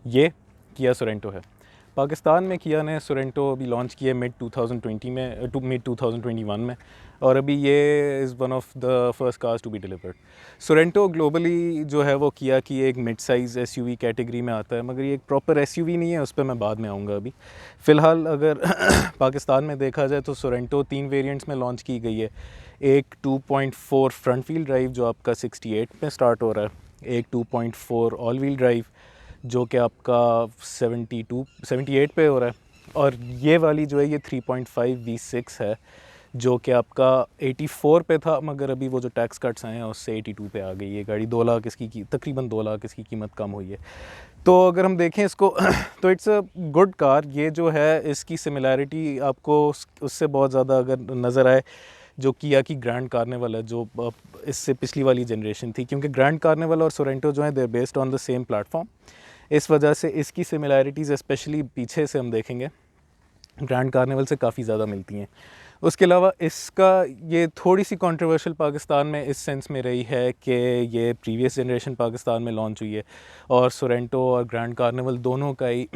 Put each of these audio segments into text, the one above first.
ये किया सोरेंटो है। पाकिस्तान में किया ने सोरेंटो अभी लॉन्च किया मिड 2020 में मिड 2021 में, और अभी ये is one of the first cars to be delivered. Sorento globally जो है वो किया कि एक मिड साइज़ एसयूवी कैटेगरी में आता है, मगर ये एक प्रॉपर एसयूवी नहीं है, उस पर मैं बाद में आऊँगा। अभी फ़िलहाल अगर पाकिस्तान में देखा जाए तो सोरेंटो 3 वेरिएंट्स में लॉन्च की गई है। एक 2.4 फ्रंट व्हील ड्राइव जो आपका 68 में स्टार्ट हो रहा है, एक 2.4 ऑल व्हील ड्राइव जो कि आपका 78 पे हो रहा है, और ये वाली जो है ये 3.5 V6 है जो कि आपका 84 पे था, मगर अभी वो जो टैक्स कट्स आए हैं उससे 82 पे आ गई ये गाड़ी। 2 लाख इसकी तकरीबन 2 लाख इसकी कीमत कम हुई है। तो अगर हम देखें इसको तो इट्स अ गुड कार। ये जो है इसकी सिमिलैरिटी आपको उससे बहुत ज़्यादा अगर नज़र आए जो किया की ग्रैंड कार्निवल है, जो इससे पिछली वाली जनरेशन थी, क्योंकि ग्रैंड कार्निवल और सोरेंटो जो है they based on the same platform. इस वजह से इसकी सिमिलैरिटीज़ स्पेशली पीछे से हम देखेंगे ग्रैंड कार्निवल से काफ़ी ज़्यादा मिलती हैं। उसके अलावा इसका ये थोड़ी सी कंट्रोवर्शियल पाकिस्तान में इस सेंस में रही है कि ये प्रीवियस जनरेशन पाकिस्तान में लॉन्च हुई है और सोरेंटो और ग्रैंड कार्निवल दोनों का ही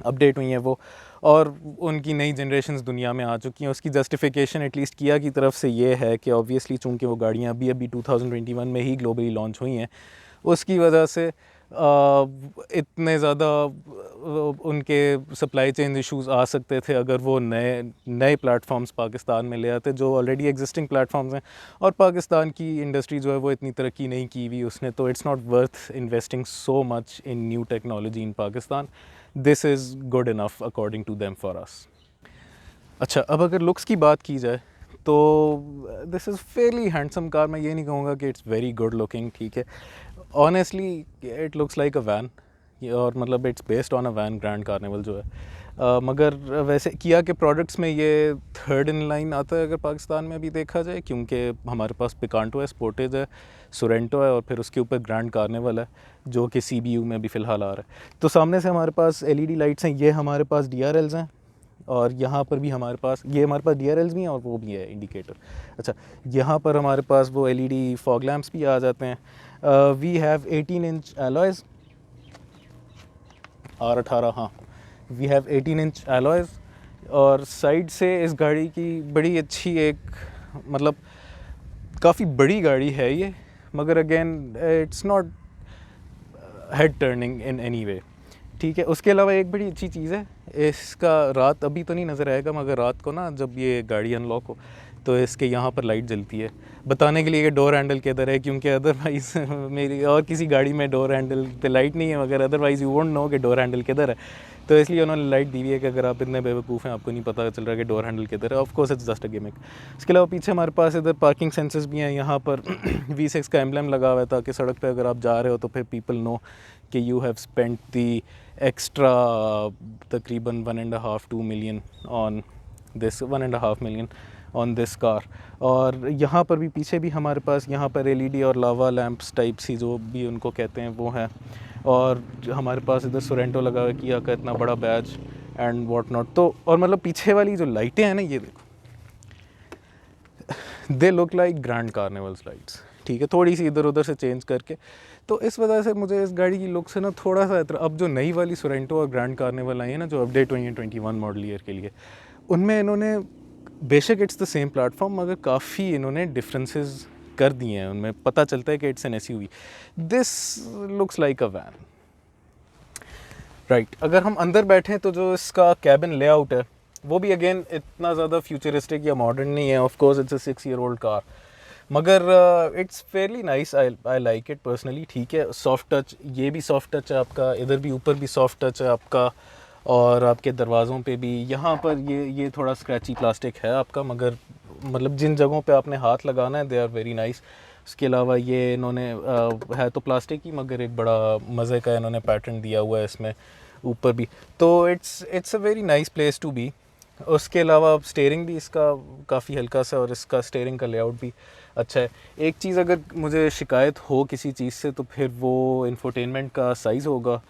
अपडेट हुई हैं वो, और उनकी नई जनरेशन्स दुनिया में आ चुकी हैं। उसकी जस्टिफिकेशन एटलीस्ट किया की तरफ से ये है कि ऑब्वियसली चूँकि वो गाड़ियाँ अभी 2021 में ही ग्लोबली लॉन्च हुई हैं, उसकी वजह से इतने ज़्यादा उनके सप्लाई चेन इश्यूज़ आ सकते थे अगर वो नए प्लेटफॉर्म्स पाकिस्तान में ले आते जो ऑलरेडी एग्जिस्टिंग प्लेटफॉर्म्स हैं। और पाकिस्तान की इंडस्ट्री जो है वो इतनी तरक्की नहीं की हुई उसने, तो it's not worth investing so much in new technology in Pakistan. This is good enough according to them for us. अच्छा, अब अगर लुक्स की बात की जाए तो this is fairly handsome car. मैं ये नहीं कहूँगा कि इट्स वेरी गुड लुकिंग, ठीक है, honestly it looks like a van, और मतलब it's based on a van grand carnival जो है। मगर वैसे किया के प्रोडक्ट्स में ये थर्ड इन लाइन आता है अगर पाकिस्तान में भी देखा जाए, क्योंकि हमारे पास पिकांटो है, स्पोर्टेज है, सोरेंटो है, और फिर उसके ऊपर ग्रैंड कार्निवल है जो कि CBU में भी फ़िलहाल आ रहा है। तो सामने से हमारे पास LED लाइट्स हैं, ये हमारे पास DRLs हैं, और यहाँ पर भी हमारे पास DRLs भी हैं और वो भी है इंडिकेटर। अच्छा, यहाँ पर हमारे पास वो LED फॉग लैम्प्स भी आ जाते हैं। We have 18 inch alloys, R18, हाँ, वी हैव 18 इंच एलॉयज़। और साइड से इस गाड़ी की बड़ी अच्छी एक मतलब काफ़ी बड़ी गाड़ी है ये, मगर again it's not head turning in any way, ठीक है। उसके अलावा एक बड़ी अच्छी चीज़ है इसका, रात अभी तो नहीं नज़र आएगा, मगर रात को ना जब ये गाड़ी अनलॉक हो तो इसके यहाँ पर लाइट जलती है, बताने के लिए कि डोर हैंडल किधर है, क्योंकि अदरवाइज़ मेरी और किसी गाड़ी में डोर हैंडल पे लाइट नहीं है, मगर अदरवाइज़ यू वोंट नो कि डोर हैंडल किधर है। तो इसलिए उन्होंने लाइट दी हुई है कि अगर आप इतने बेवकूफ़ हैं आपको नहीं पता चल रहा कि डोर हैंडल किधर है। Of course it's just a gimmick. इसके अलावा पीछे हमारे पास इधर पार्किंग सेंसर्स भी हैं, यहाँ पर V6 का एम्बलम लगा हुआ है ताकि सड़क पे अगर आप जा रहे हो तो फिर पीपल नो कि you have spent the extra तकरीबन 1.5-2 million on this 1.5 million on this car. और यहाँ पर भी पीछे भी हमारे पास यहाँ पर LED और लावा लैंप्स टाइप सी जो भी उनको कहते हैं वो हैं, और हमारे पास इधर सोरेंटो लगा हुआ है किया का इतना बड़ा बैज एंड वॉट नॉट। तो और मतलब पीछे वाली जो लाइटें हैं ना, ये देखो, they look like grand carnivals lights, ठीक है, थोड़ी सी इधर उधर से चेंज करके। तो इस वजह से मुझे इस गाड़ी की लुक से ना थोड़ा सा अब जो नई वाली सोरेंटो और ग्रैंड कार्निवल आई है ना, जो अपडेट हुई है 21 मॉडल ईयर के लिए, उनमें इन्होंने बेशक इट्स द सेम प्लेटफॉर्म मगर काफ़ी इन्होंने डिफरेंसेस कर दिए हैं, उनमें पता चलता है कि it's an SUV। This looks like a van, right. अगर हम अंदर बैठें तो जो इसका कैबिन लेआउट है वो भी अगेन इतना ज़्यादा फ्यूचरिस्टिक या मॉडर्न नहीं है। Of course it's a 6-year-old car, मगर it's fairly nice, I like it personally, ठीक है। सॉफ्ट टच, ये भी सॉफ्ट टच है आपका, इधर भी ऊपर भी सॉफ्ट टच है आपका, और आपके दरवाज़ों पे भी यहाँ पर ये थोड़ा स्क्रैची प्लास्टिक है आपका, मगर मतलब जिन जगहों पे आपने हाथ लगाना है दे आर वेरी नाइस। उसके अलावा ये इन्होंने है तो प्लास्टिक ही, मगर एक बड़ा मज़े का इन्होंने पैटर्न दिया हुआ है इसमें ऊपर भी, तो it's a very nice place to be. उसके अलावा स्टेयरिंग भी इसका काफ़ी हल्का सा, और इसका स्टेयरिंग का लेआउट भी अच्छा है। एक चीज़ अगर मुझे शिकायत हो किसी चीज़ से तो फिर वो इंफोटेनमेंट का साइज़ होगा,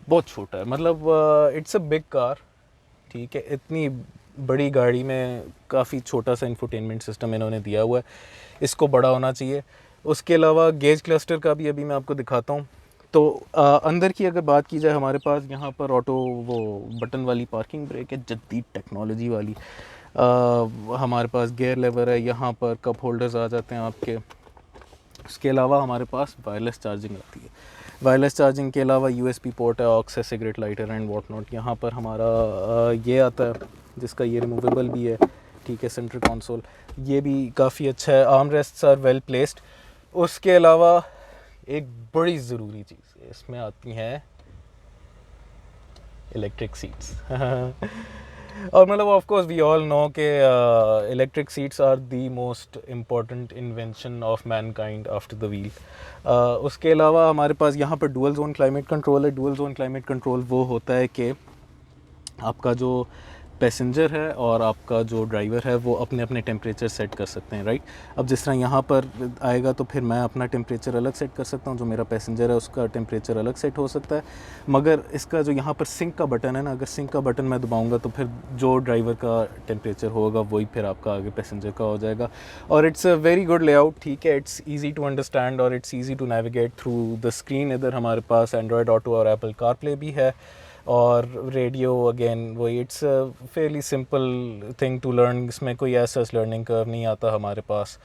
बहुत छोटा है, मतलब इट्स अ बिग कार, ठीक है, इतनी बड़ी गाड़ी में काफ़ी छोटा सा इंफोटेनमेंट सिस्टम इन्होंने दिया हुआ है, इसको बड़ा होना चाहिए। उसके अलावा गेज क्लस्टर का भी अभी मैं आपको दिखाता हूँ। तो अंदर की अगर बात की जाए, हमारे पास यहाँ पर ऑटो वो बटन वाली पार्किंग ब्रेक है, जदीद टेक्नोलॉजी वाली। हमारे पास गियर लेवर है, यहाँ पर कप होल्डर्स आ जाते हैं आपके। उसके अलावा हमारे पास वायरलेस चार्जिंग आती है। वायरलेस चार्जिंग के अलावा USB पोर्ट है, ऑक्स है, cigarette lighter and what not. यहाँ पर हमारा ये आता है जिसका ये रिमूवेबल भी है, ठीक है। सेंटर कंसोल ये भी काफ़ी अच्छा है। Arm rests are well placed. उसके अलावा एक बड़ी ज़रूरी चीज़ है, इसमें आती हैं इलेक्ट्रिक सीट्स। और मतलब of course we all know कि electric seats are the most important invention of mankind after the wheel. उसके अलावा हमारे पास यहाँ पर डुअल जोन क्लाइमेट कंट्रोल है। डुअल जोन क्लाइमेट कंट्रोल वो होता है कि आपका जो पैसेंजर है और आपका जो ड्राइवर है वो अपने अपने टेम्परेचर सेट कर सकते हैं, राइट। अब जिस तरह यहाँ पर आएगा तो फिर मैं अपना टेम्परेचर अलग सेट कर सकता हूँ, जो मेरा पैसेंजर है उसका टेम्परेचर अलग सेट हो सकता है। मगर इसका जो यहाँ पर सिंक का बटन है ना, अगर सिंक का बटन मैं दबाऊँगा तो फिर जो ड्राइवर का टेम्परेचर होगा वही फिर आपका आगे पैसेंजर का हो जाएगा। और it's a very good layout, ठीक है। इट्स ईजी टू अंडरस्टैंड और it's easy to navigate through the screen. इधर हमारे पास एंड्रॉयड ऑटो और एप्पल कारप्ले भी है, और रेडियो अगेन वही। It's fairly simple thing to learn, इसमें कोई ऐसा लर्निंग कर्व नहीं आता हमारे पास।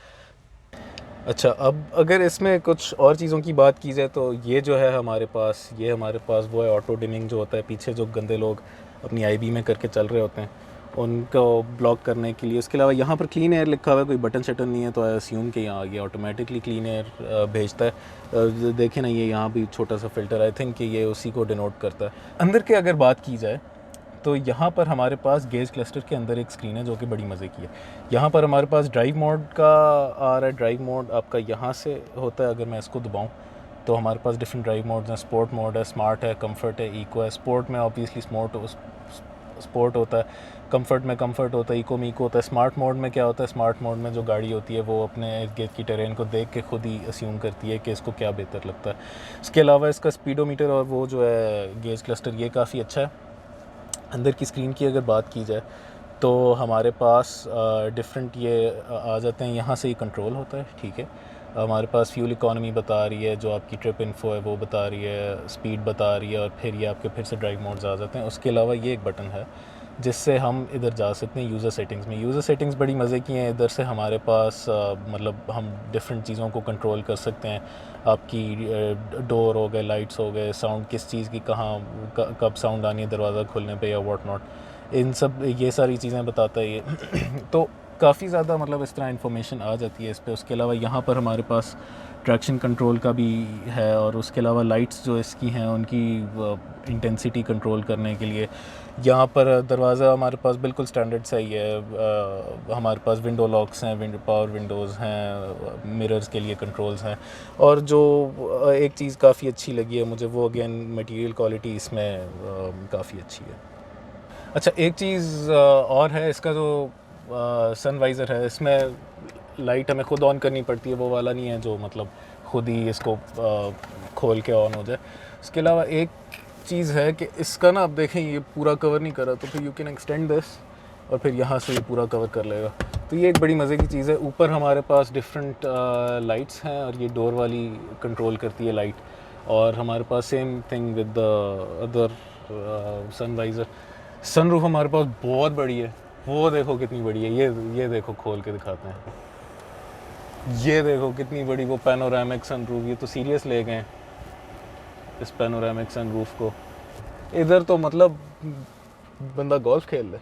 अच्छा, अब अगर इसमें कुछ और चीज़ों की बात की जाए तो ये जो है हमारे पास, ये हमारे पास वो है ऑटो डिमिंग जो होता है, पीछे जो गंदे लोग अपनी IB में करके चल रहे होते हैं उनको ब्लॉक करने के लिए। उसके अलावा यहाँ पर क्लीन एयर लिखा हुआ है, कोई बटन शटन नहीं है, तो आई अस्यूम कि यहाँ आ गया ऑटोमेटिकली क्लीन एयर भेजता है। देखें ना, ये यहाँ भी छोटा सा फ़िल्टर, आई थिंक कि ये उसी को डिनोट करता है। अंदर की अगर बात की जाए तो यहाँ पर हमारे पास गेज क्लस्टर के अंदर एक स्क्रीन है जो कि बड़ी मज़े की है। यहाँ पर हमारे पास ड्राइव मोड का आ रहा है। ड्राइव मोड आपका यहाँ से होता है, अगर मैं इसको दबाऊँ तो हमारे पास डिफरेंट ड्राइव मोड्स हैं। स्पोर्ट मोड है, स्मार्ट है, कंफर्ट है, इको है। स्पोर्ट में ऑब्वियसली स्पोर्ट होता है, कंफर्ट में कंफर्ट होता है, इको में इको होता है। स्मार्ट मोड में क्या होता है, स्मार्ट मोड में जो गाड़ी होती है वो अपने इर्द गिर्द की टेरेन को देख के खुद ही अस्यूम करती है कि इसको क्या बेहतर लगता है। इसके अलावा इसका स्पीडोमीटर और वो जो है गेज क्लस्टर, ये काफ़ी अच्छा है। अंदर की स्क्रीन की अगर बात की जाए तो हमारे पास डिफरेंट ये आ जाते हैं, यहाँ से ही कंट्रोल होता है, ठीक है। हमारे पास फ्यूल इकॉनमी बता रही है, जो आपकी ट्रिप इन्फो है वो बता रही है, स्पीड बता रही है, और फिर ये आपके फिर से ड्राइव मोड्स आ जाते हैं। उसके अलावा ये एक बटन है जिससे हम इधर जा सकते हैं यूज़र सेटिंग्स में। यूज़र सेटिंग्स बड़ी मज़े की हैं। इधर से हमारे पास मतलब हम डिफरेंट चीज़ों को कंट्रोल कर सकते हैं। आपकी डोर हो गए, लाइट्स हो गए, साउंड किस चीज़ की कहाँ कब साउंड आनी है दरवाज़ा खोलने पे या व्हाट नॉट, इन सब ये सारी चीज़ें बताता है ये। तो काफ़ी ज़्यादा मतलब इस तरह इन्फॉर्मेशन आ जाती है इस पर। उसके अलावा यहाँ पर हमारे पास ट्रैक्शन कंट्रोल का भी है, और उसके अलावा लाइट्स जो इसकी हैं उनकी इंटेंसिटी कंट्रोल करने के लिए यहाँ पर दरवाज़ा हमारे पास बिल्कुल स्टैंडर्ड सा ही है। हमारे पास विंडो लॉक्स हैं, पावर विंडोज़ हैं, मिरर्स के लिए कंट्रोल्स हैं। और जो एक चीज़ काफ़ी अच्छी लगी है मुझे, वो अगेन मटेरियल क्वालिटी इसमें काफ़ी अच्छी है। अच्छा, एक चीज़ और है, इसका जो सनवाइज़र है, इसमें लाइट हमें ख़ुद ऑन करनी पड़ती है, वो वाला नहीं है जो मतलब ख़ुद ही इसको खोल के ऑन हो जाए। उसके अलावा एक चीज़ है कि इसका ना, आप देखें ये पूरा कवर नहीं कर रहा, तो फिर यू कैन एक्सटेंड दिस और फिर यहाँ से ये पूरा कवर कर लेगा। तो ये एक बड़ी मज़े की चीज़ है। ऊपर हमारे पास डिफरेंट लाइट्स हैं, और ये डोर वाली कंट्रोल करती है लाइट। और हमारे पास same thing with the other sun visor. Sunroof हमारे पास बहुत बड़ी है, वो देखो कितनी बड़ी है। ये देखो, खोल के दिखाते हैं, ये देखो कितनी बड़ी वो पैनोरामिक सनरूफ। ये तो सीरियस ले गए इस पैनोरामिक सनरूफ को। इधर तो मतलब बंदा गोल्फ खेल ले।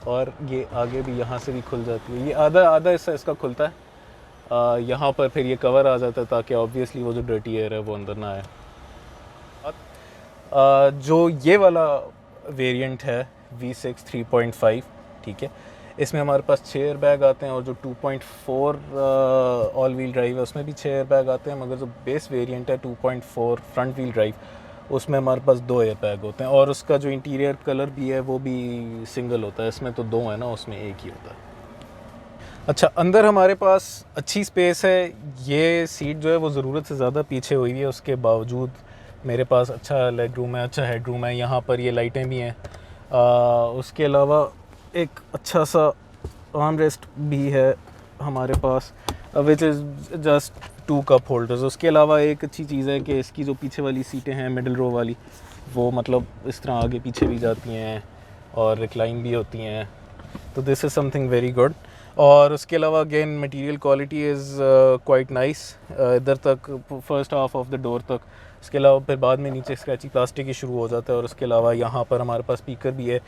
और ये आगे भी यहाँ से भी खुल जाती है, ये आधा हिस्सा इसका खुलता है। यहाँ पर फिर ये कवर आ जाता है ताकि ऑब्वियसली वो जो डर्टी एयर है वो अंदर ना आए। जो ये वाला वेरिएंट है V6 3.5, ठीक है, इसमें हमारे पास 6 एयर बैग आते हैं, और जो 2.4 ऑल व्हील ड्राइव है उसमें भी 6 एयर बैग आते हैं। मगर जो बेस वेरिएंट है 2.4 फ्रंट व्हील ड्राइव, उसमें हमारे पास 2 एयर बैग होते हैं। और उसका जो इंटीरियर कलर भी है वो भी सिंगल होता है, इसमें तो 2 है ना, उसमें एक ही होता है। अच्छा, अंदर हमारे पास अच्छी स्पेस है। ये सीट जो है वो ज़रूरत से ज़्यादा पीछे हुई है, उसके बावजूद मेरे पास अच्छा लेग रूम है, अच्छा हेड रूम है। यहाँ पर ये लाइटें भी हैं। उसके अलावा एक अच्छा सा आर्म रेस्ट भी है हमारे पास, which is just 2 cup holders. उसके अलावा एक अच्छी चीज़ है कि इसकी जो पीछे वाली सीटें हैं मिडिल रो वाली, वो मतलब इस तरह आगे पीछे भी जाती हैं और रिक्लाइन भी होती हैं, तो this is something very good. और उसके अलावा again material quality is quite nice, इधर तक first half of the door तक। उसके अलावा फिर बाद में नीचे स्क्रैची प्लास्टिक ही शुरू हो जाता है। और उसके अलावा यहाँ पर हमारे पास स्पीकर भी है।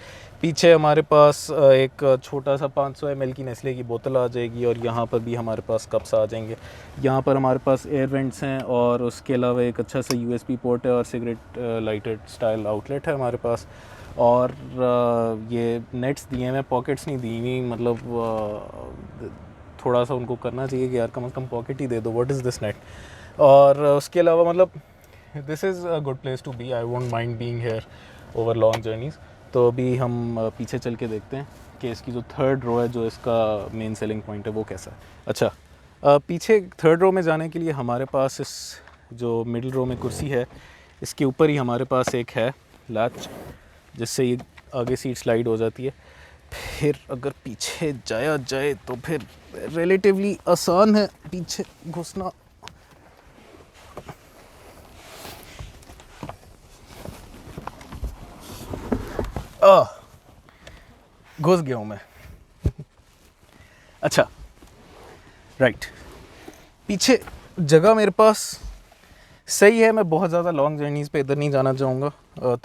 पीछे हमारे पास एक छोटा सा 500 ml की नेस्ले की बोतल आ जाएगी और यहाँ पर भी हमारे पास कप्स आ जाएंगे। यहाँ पर हमारे पास एयर वेंट्स हैं और उसके अलावा एक अच्छा सा USB पोर्ट है और सिगरेट लाइटेड स्टाइल आउटलेट है हमारे पास। और ये नेट्स दिए हैं, पॉकेट्स नहीं दी हुई, मतलब थोड़ा सा उनको करना चाहिए कि यार कम से कम पॉकेट ही दे दो, व्हाट इज़ दिस नेट। और उसके अलावा मतलब this is a good place to be, I won't mind being here over long journeys. तो अभी हम पीछे चल के देखते हैं कि इसकी जो थर्ड रो है, जो इसका मेन सेलिंग पॉइंट है, वो कैसा है। अच्छा, पीछे थर्ड रो में जाने के लिए हमारे पास इस जो मिडिल रो में कुर्सी है, इसके ऊपर ही हमारे पास एक है लैच, जिससे ये आगे सीट स्लाइड हो जाती है। फिर अगर पीछे जाया जाए तो फिर रिलेटिवली आसान है पीछे घुसना। घुस गया हूँ मैं। अच्छा, राइट, पीछे जगह मेरे पास सही है। मैं बहुत ज़्यादा लॉन्ग जर्नीज़ पे इधर नहीं जाना चाहूँगा,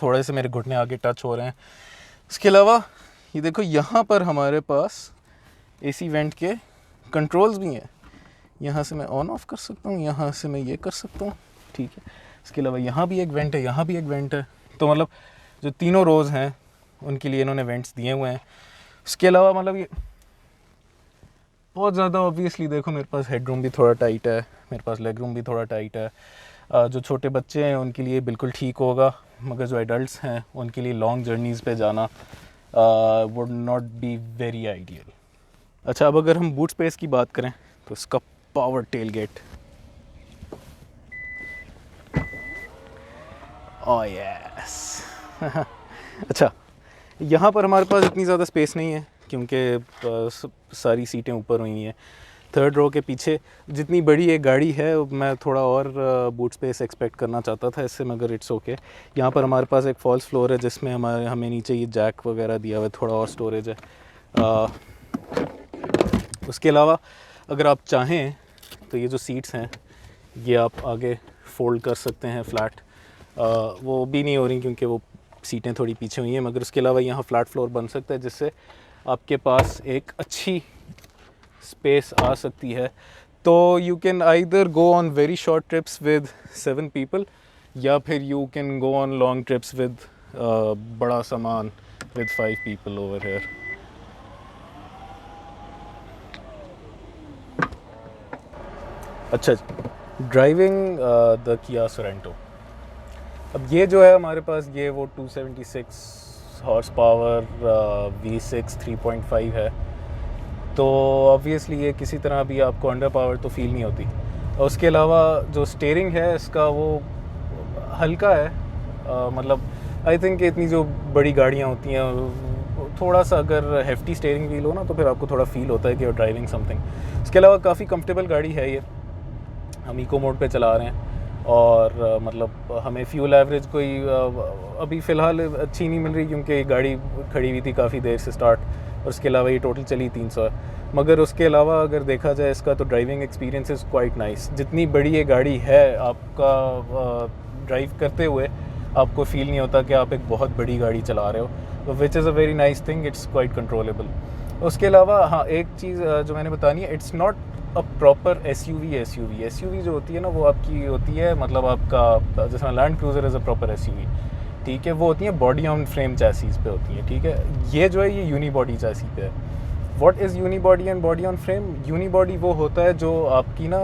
थोड़े से मेरे घुटने आगे टच हो रहे हैं। इसके अलावा ये देखो, यहाँ पर हमारे पास AC वेंट के कंट्रोल्स भी हैं। यहाँ से मैं ऑन ऑफ कर सकता हूँ, यहाँ से मैं ये कर सकता हूँ, ठीक है। इसके अलावा यहाँ भी एक वेंट है, यहाँ भी एक वेंट है। तो मतलब जो तीनों रोज़ हैं उनके लिए इन्होंने वेंट्स दिए हुए हैं। उसके अलावा मतलब ये बहुत ज़्यादा ऑब्वियसली देखो, मेरे पास हेडरूम भी थोड़ा टाइट है, मेरे पास लेग रूम भी थोड़ा टाइट है। जो छोटे बच्चे हैं उनके लिए बिल्कुल ठीक होगा, मगर जो एडल्ट्स हैं उनके लिए लॉन्ग जर्नीज़ पे जाना would not be very ideal. अच्छा, अब अगर हम बूट स्पेस की बात करें तो इसका power tailgate, oh yes. अच्छा, यहाँ पर हमारे पास इतनी ज़्यादा स्पेस नहीं है क्योंकि सारी सीटें ऊपर हुई हैं। थर्ड रो के पीछे जितनी बड़ी एक गाड़ी है, मैं थोड़ा और बूट स्पेस एक्सपेक्ट करना चाहता था इससे, मगर इट्स ओके। यहाँ पर हमारे पास एक फॉल्स फ्लोर है जिसमें हमें नीचे ये जैक वगैरह दिया हुआ है, थोड़ा और स्टोरेज है। उसके अलावा अगर आप चाहें तो ये जो सीट्स हैं ये आप आगे फोल्ड कर सकते हैं फ्लैट। वो भी नहीं हो रही क्योंकि वो सीटें थोड़ी पीछे हुई हैं, मगर उसके अलावा यहाँ फ्लैट फ्लोर बन सकता है जिससे आपके पास एक अच्छी स्पेस आ सकती है। तो you can either go on very short trips with 7 people, या फिर you can go on long trips with बड़ा सामान विद 5 पीपल ओवर हेयर। अच्छा, ड्राइविंग द किया सोरेंटो। अब ये जो है हमारे पास, ये वो 276 हॉर्स पावर V6 3.5 है। तो ऑब्वियसली ये किसी तरह भी आपको अंडर पावर तो फील नहीं होती। और उसके अलावा जो स्टीयरिंग है इसका वो हल्का है, मतलब आई थिंक इतनी जो बड़ी गाड़ियाँ होती हैं, थोड़ा सा अगर हेफ्टी स्टीयरिंग व्हील हो ना तो फिर आपको थोड़ा फील होता है कि यूर ड्राइविंग समथिंग। उसके अलावा काफ़ी कंफर्टेबल गाड़ी है ये, हम इको मोड पे चला रहे हैं और मतलब हमें फ्यूल एवरेज कोई अभी फ़िलहाल अच्छी नहीं मिल रही क्योंकि गाड़ी खड़ी हुई थी काफ़ी देर से स्टार्ट, और उसके अलावा ये टोटल चली 300 है। मगर उसके अलावा अगर देखा जाए इसका तो driving experience is quite nice. जितनी बड़ी ये गाड़ी है, आपका ड्राइव करते हुए आपको फील नहीं होता कि आप एक बहुत बड़ी गाड़ी चला रहे हो, which is a very nice thing, it's quite controllable. उसके अलावा हाँ, एक चीज़ जो मैंने बतानी है, it's not a proper SUV जो होती है ना, वो आपकी होती है मतलब आपका जैसा land cruiser is a proper SUV, ठीक है, वो होती है बॉडी ऑन फ्रेम चैसीज़ पे होती है, ठीक है। ये जो है ये यूनी बॉडी चैसी पे है। What is unibody and body on frame? Unibody वो होता है जो आपकी ना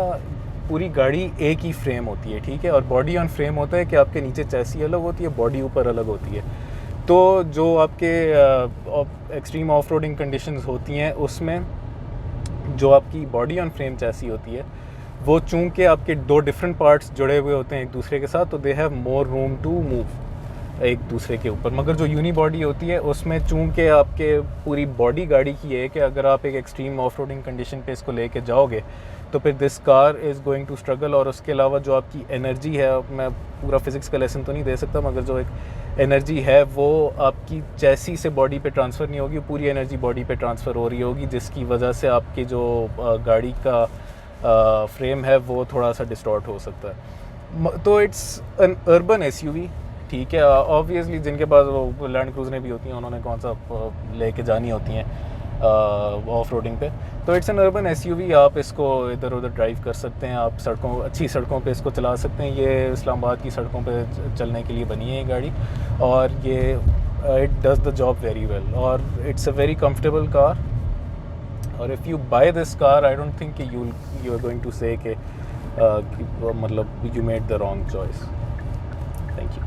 पूरी गाड़ी एक ही फ्रेम होती है, ठीक है, और बॉडी ऑन फ्रेम होता है कि आपके नीचे चैसी अलग होती है, बॉडी ऊपर अलग होती है। तो जो आपके एक्सट्रीम ऑफ रोडिंग कंडीशंस होती हैं उसमें जो आपकी बॉडी ऑन फ्रेम चैसी होती है, वो चूँकि आपके 2 डिफरेंट पार्ट्स जुड़े हुए होते हैं एक दूसरे के साथ, तो they have more room to move एक दूसरे के ऊपर। मगर जो यूनी बॉडी होती है उसमें चूँकि आपके पूरी बॉडी गाड़ी की है कि अगर आप एक एक्सट्रीम ऑफ रोडिंग कंडीशन पे इसको लेके जाओगे तो फिर this car is going to struggle. और उसके अलावा जो आपकी एनर्जी है, मैं पूरा फिज़िक्स का लेसन तो नहीं दे सकता, मगर जो एक एनर्जी है वो आपकी चैसी से बॉडी पे ट्रांसफ़र नहीं होगी, पूरी एनर्जी बॉडी पे ट्रांसफ़र हो रही होगी, जिसकी वजह से आपकी जो गाड़ी का फ्रेम है वो थोड़ा सा डिस्टॉर्ट हो सकता है। तो इट्स एन अर्बन एसयूवी, ठीक है। ऑब्वियसली जिनके पास वो लैंड क्रूज़रें भी होती हैं, उन्होंने कौन सा लेके जानी होती हैं ऑफ रोडिंग पे, तो इट्स एन अर्बन एसयूवी। आप इसको इधर उधर ड्राइव कर सकते हैं, आप अच्छी सड़कों पे इसको चला सकते हैं। ये इस्लामाबाद की सड़कों पे चलने के लिए बनी है ये गाड़ी, और ये it does the job very well, और it's a very comfortable car. और if you buy this car, I don't think कि you are going to say कि मतलब you made the wrong choice. Thank you.